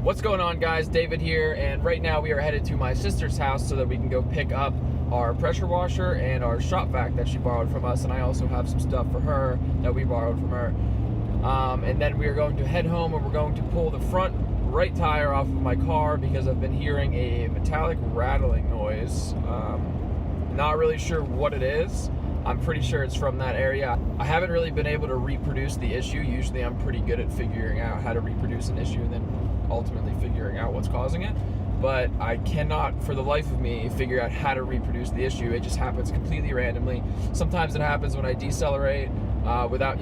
What's going on, guys? David here, and right now we are headed to my sister's house so that we can go pick up our pressure washer and our shop vac that she borrowed from us, and I also have some stuff for her that we borrowed from her. And then we are going to head home, and we're going to pull the front right tire off of my car because I've been hearing a metallic rattling noise. Not really sure what it is. I'm pretty sure it's from that area. I haven't really been able to reproduce the issue. Usually I'm pretty good at figuring out how to reproduce an issue and then ultimately figuring out what's causing it. But I cannot, for the life of me, figure out how to reproduce the issue. It just happens completely randomly. Sometimes it happens when I decelerate without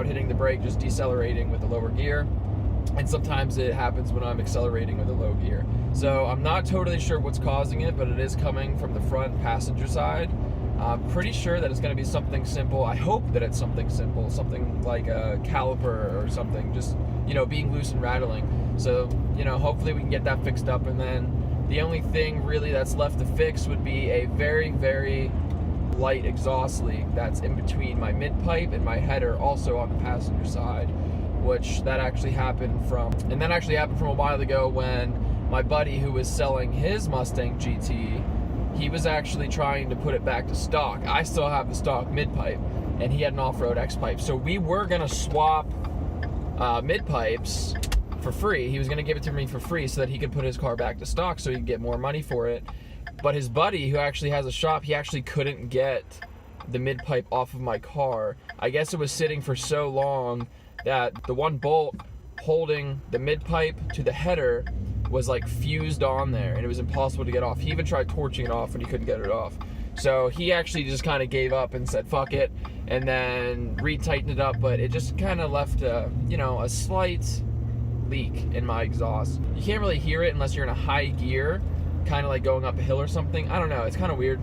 hitting the brake, just decelerating with the lower gear. And sometimes it happens when I'm accelerating with a low gear. So I'm not totally sure what's causing it, but it is coming from the front passenger side. I'm pretty sure that it's going to be something simple. I hope that it's something simple, something like a caliper or something, just, being loose and rattling. So, hopefully we can get that fixed up, and then the only thing really that's left to fix would be a very, very light exhaust leak that's in between my mid-pipe and my header, also on the passenger side, which that actually happened from a while ago when my buddy who was selling his Mustang GT, he was actually trying to put it back to stock. I still have the stock mid-pipe, and he had an off-road X-pipe. So we were gonna swap mid-pipes for free. He was gonna give it to me for free so that he could put his car back to stock so he could get more money for it. But his buddy, who actually has a shop, he actually couldn't get the mid-pipe off of my car. I guess it was sitting for so long that the one bolt holding the mid-pipe to the header was like fused on there, and it was impossible to get off. He even tried torching it off and he couldn't get it off. So he actually just kind of gave up and said fuck it, and then re-tightened it up, but it just kind of left a slight leak in my exhaust. You can't really hear it unless you're in a high gear, kind of like going up a hill or something. I don't know, it's kind of weird.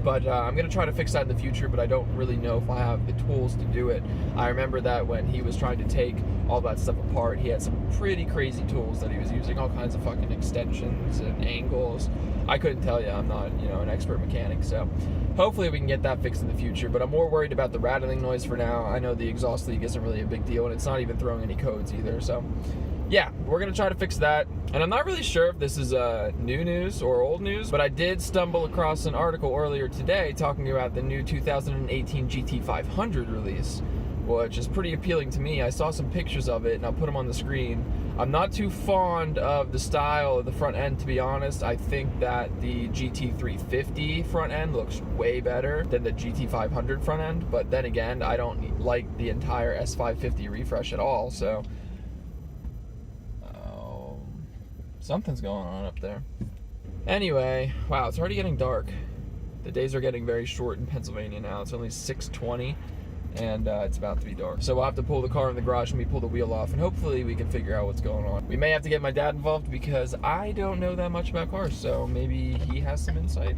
But I'm going to try to fix that in the future, but I don't really know if I have the tools to do it. I remember that when he was trying to take all that stuff apart, he had some pretty crazy tools that he was using, all kinds of fucking extensions and angles. I couldn't tell you, I'm not, an expert mechanic, so hopefully we can get that fixed in the future, but I'm more worried about the rattling noise for now. I know the exhaust leak isn't really a big deal, and it's not even throwing any codes either, so yeah, we're going to try to fix that. And I'm not really sure if this is new news or old news, but I did stumble across an article earlier today talking about the new 2018 GT500 release, which is pretty appealing to me. I saw some pictures of it, and I'll put them on the screen. I'm not too fond of the style of the front end, to be honest. I think that the GT350 front end looks way better than the GT500 front end, but then again, I don't like the entire S550 refresh at all, so something's going on up there. Anyway, wow, it's already getting dark. The days are getting very short in Pennsylvania now. It's only 6:20, and it's about to be dark. So we'll have to pull the car in the garage and we pull the wheel off, and hopefully we can figure out what's going on. We may have to get my dad involved because I don't know that much about cars, so maybe he has some insight.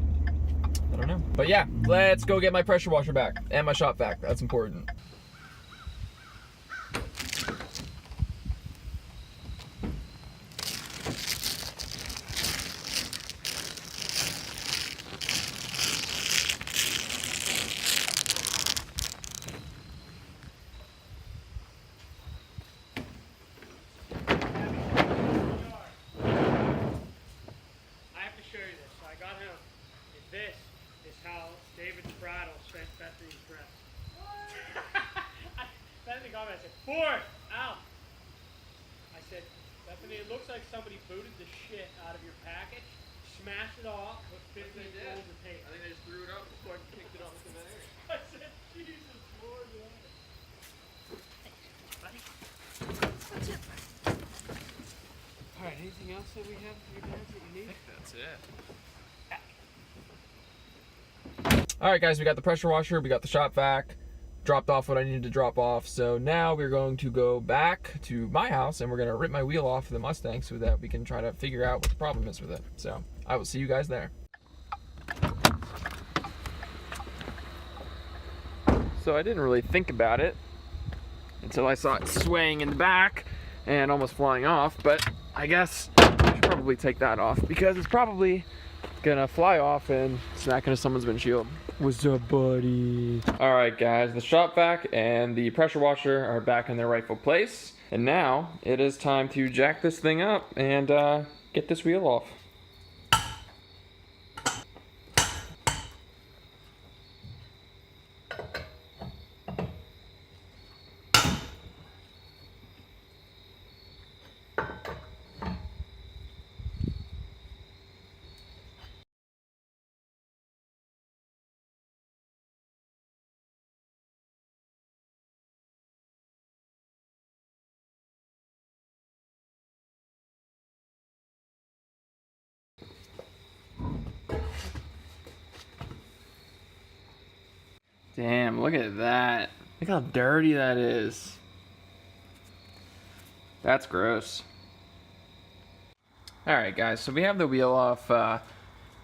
I don't know. But yeah, let's go get my pressure washer back and my shop vac. That's important. This is how David Rattle spent Bethany's dress. Bethany got me, I said, Ford! Ow! I said, Bethany, it looks like somebody booted the shit out of your package, smashed it off with 15 rolls of tape. I think they just threw it up before I kicked it off into that area. I said, Jesus Lord, man. Buddy. What's up, buddy? Alright, anything else that we have for your dad that you need? I think that's it. Alright guys, we got the pressure washer, we got the shop vac, dropped off what I needed to drop off, so now we're going to go back to my house and we're going to rip my wheel off of the Mustang so that we can try to figure out what the problem is with it. So, I will see you guys there. So I didn't really think about it until I saw it swaying in the back and almost flying off, but I guess I should probably take that off because it's probably gonna fly off and smack into someone's windshield. What's up, buddy? All right, guys, the shop vac and the pressure washer are back in their rightful place. And now it is time to jack this thing up and get this wheel off. Damn, look at that. Look how dirty that is. That's gross. Alright guys, so we have the wheel off.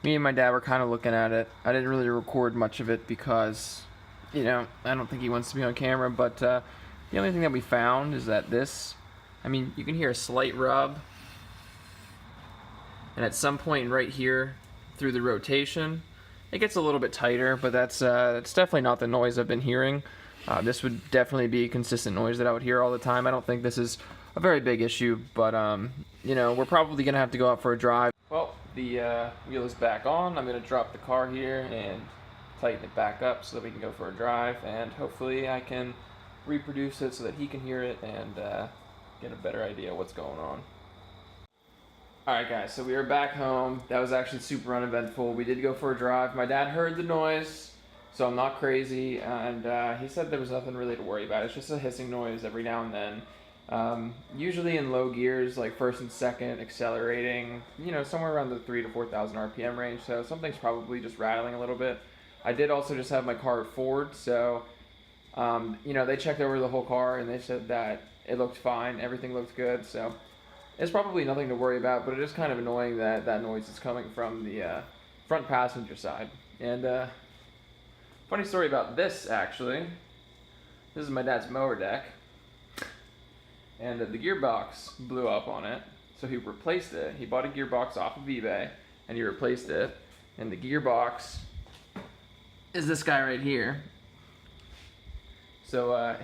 Me and my dad were kind of looking at it. I didn't really record much of it because, you know, I don't think he wants to be on camera, but the only thing that we found is that this, I mean, you can hear a slight rub. And at some point right here, through the rotation, it gets a little bit tighter, but that's definitely not the noise I've been hearing. This would definitely be a consistent noise that I would hear all the time. I don't think this is a very big issue, but you know, we're probably gonna have to go out for a drive. Well, the wheel is back on. I'm gonna drop the car here and tighten it back up so that we can go for a drive, and hopefully I can reproduce it so that he can hear it and get a better idea of what's going on. Alright guys, so we are back home. That was actually super uneventful. We did go for a drive. My dad heard the noise, so I'm not crazy, and he said there was nothing really to worry about. It's just a hissing noise every now and then. Usually in low gears, like first and second, accelerating, you know, somewhere around the 3,000 to 4,000 RPM range, so something's probably just rattling a little bit. I did also just have my car at Ford, so, you know, they checked over the whole car and they said that it looked fine, everything looked good, so it's probably nothing to worry about, but it is kind of annoying that that noise is coming from the front passenger side. And funny story about this, actually. This is my dad's mower deck. And the gearbox blew up on it, so he replaced it. He bought a gearbox off of eBay, and he replaced it. And the gearbox is this guy right here. So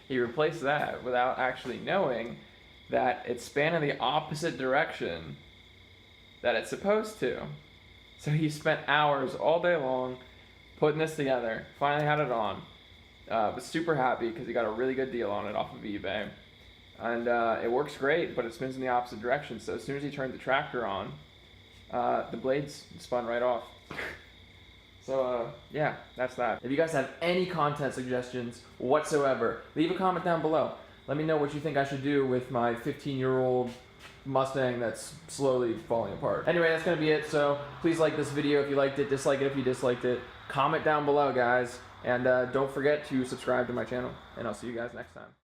he replaced that without actually knowing that it's spanning the opposite direction that it's supposed to. So he spent hours all day long putting this together, finally had it on. Was super happy because he got a really good deal on it off of eBay. And it works great, but it spins in the opposite direction. So as soon as he turned the tractor on, the blades spun right off. So yeah, that's that. If you guys have any content suggestions whatsoever, leave a comment down below. Let me know what you think I should do with my 15-year-old Mustang that's slowly falling apart. Anyway, that's gonna be it. So please like this video if you liked it, dislike it if you disliked it. Comment down below, guys. And don't forget to subscribe to my channel. And I'll see you guys next time.